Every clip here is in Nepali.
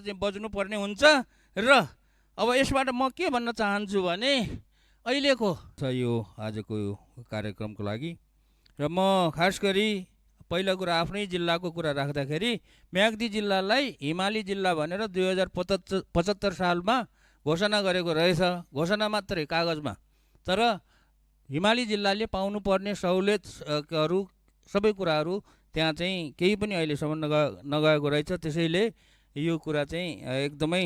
चाहिँ बज्नुपर्ने हुन्छ। र अब यसबाट म के भन्न चाहन्छु भने अहिलेको यो आजको यो कार्यक्रमको लागि र म खास गरी पहिलो कुरा आफ्नै जिल्लाको कुरा राख्दाखेरि म्याग्दी जिल्लालाई हिमाली जिल्ला भनेर 2075 सालमा घोषणा गरेको रहेछ। घोषणा मात्रै कागजमा, तर हिमाली जिल्लाले पाउनुपर्ने सहुलियतहरू सबै कुराहरू त्यहाँ चाहिँ केही पनि अहिलेसम्म नगएको रहेछ। त्यसैले यो कुरा चाहिँ एकदमै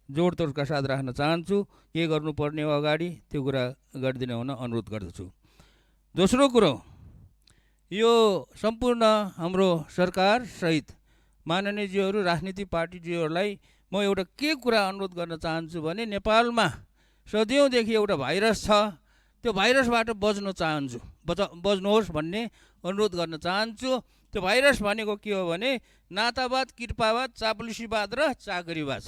जोडतोडका साथ राख्न चाहन्छु। के गर्नुपर्ने हो अगाडि त्यो कुरा गरिदिने हुन अनुरोध गर्दछु। दोस्रो कुरो, यो सम्पूर्ण हाम्रो सरकार सहित माननीयज्यूहरू राजनीतिक पार्टीज्यूहरूलाई म एउटा के कुरा अनुरोध गर्न चाहन्छु भने नेपालमा सदियौँदेखि एउटा भाइरस छ, त्यो भाइरसबाट बच्न चाहन्छु, बच्नुहोस् भन्ने अनुरोध गर्न चाहन्छु। त्यो भाइरस भनेको के हो भने नातावाद, कृपावाद, चाप्लुसीवाद र चाकरीवाद।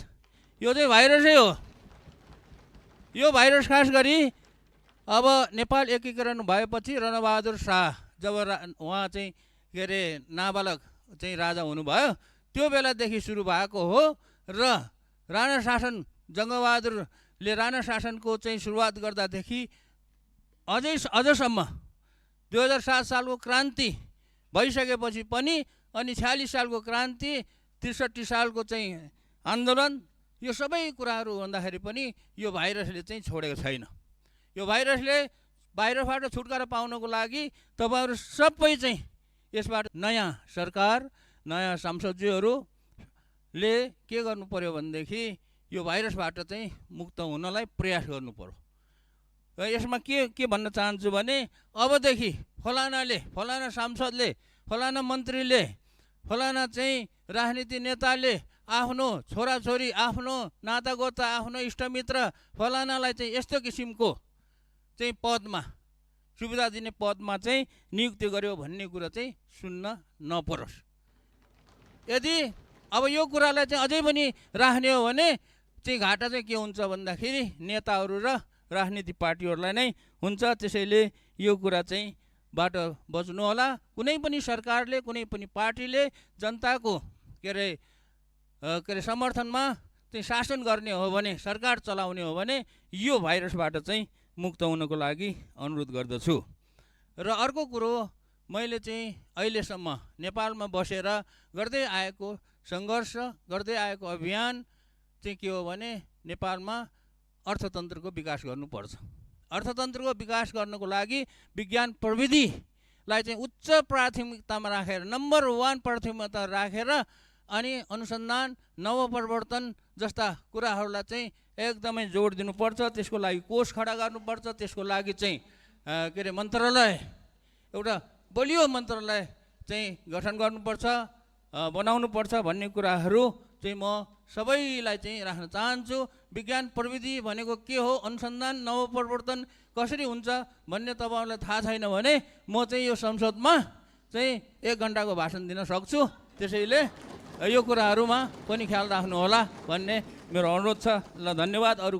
यो चाहिँ भाइरसै हो। यो भाइरस खास गरी अब नेपाल एकीकरण भएपछि रणबहादुर शाह जब उहाँ चाहिँ के अरे नाबालक चाहिँ राजा हुनुभयो त्यो बेलादेखि सुरु भएको हो। र राणा शासन, जङ्गबहादुरले राणा शासनको चाहिँ सुरुवात गर्दादेखि अझसम्म 2007 सालको क्रान्ति भइसकेपछि पनि, अनि 46 सालको क्रान्ति, 63 सालको चाहिँ आन्दोलन, यो सबै कुराहरू भन्दाखेरि पनि यो भाइरसले चाहिँ छोडेको छैन। यो भाइरसबाट छुटकारा पाउनको लागि तपाईँहरू सबै चाहिँ यसबाट नयाँ सरकार, नयाँ सांसदज्यूहरूले के गर्नु पर्यो भनेदेखि यो भाइरसबाट चाहिँ मुक्त हुनलाई प्रयास गर्नु पर्यो। र यसमा के भन्न चाहन्छु भने अबदेखि फलानाले, फलाना सांसदले, फलाना मन्त्रीले, फलाना चाहिँ राजनीति नेताले आफ्नो छोराछोरी, आफ्नो नातागोता, आफ्नो इष्टमित्र फलानालाई चाहिँ यस्तो किसिमको चाहिँ पदमा, सुविधा दिने पदमा चाहिँ नियुक्ति गर्यो भन्ने कुरा चाहिँ सुन्न नपरोस्। यदि अब यो कुरालाई चाहिँ अझै पनि राख्ने हो भने चाहिँ घाटा चाहिँ के हुन्छ भन्दाखेरि नेताहरू र राजनीतिक पार्टीहरूलाई नै हुन्छ। त्यसैले यो कुरा चाहिँ बाट बच्नु होला। कुनै पनि सरकारले, कुनै पनि पार्टीले जनताको के अरे समर्थनमा चाहिँ शासन गर्ने हो भने, सरकार चलाउने हो भने यो भाइरसबाट चाहिँ मुक्त हुनको लागि अनुरोध गर्दछु। र अर्को कुरो, मैले चाहिँ अहिलेसम्म नेपालमा बसेर गर्दै आएको सङ्घर्ष, गर्दै आएको अभियान चाहिँ के हो भने नेपालमा अर्थतन्त्रको विकास गर्नुपर्छ। अर्थतन्त्रको विकास गर्नको लागि विज्ञान प्रविधिलाई चाहिँ उच्च प्राथमिकतामा राखेर, नम्बर 1 प्राथमिकता राखेर, अनि अनुसन्धान, नवप्रवर्तन जस्ता कुराहरूलाई चाहिँ एकदमै जोड दिनुपर्छ। त्यसको लागि कोष खडा गर्नुपर्छ। त्यसको लागि चाहिँ के अरे मन्त्रालय, एउटा बलियो मन्त्रालय चाहिँ गठन गर्नुपर्छ, बनाउनुपर्छ भन्ने कुराहरू चाहिँ म सबैलाई चाहिँ राख्न चाहन्छु। विज्ञान प्रविधि भनेको के हो, अनुसन्धान, नवप्रवर्तन कसरी हुन्छ भन्ने तपाईँहरूलाई थाहा छैन भने म चाहिँ यो संसदमा चाहिँ 1 घन्टाको भाषण दिन सक्छु। त्यसैले यो कुराहरूमा पनि ख्याल राख्नुहोला भन्ने मेरो अनुरोध छ। ल, धन्यवाद। अरू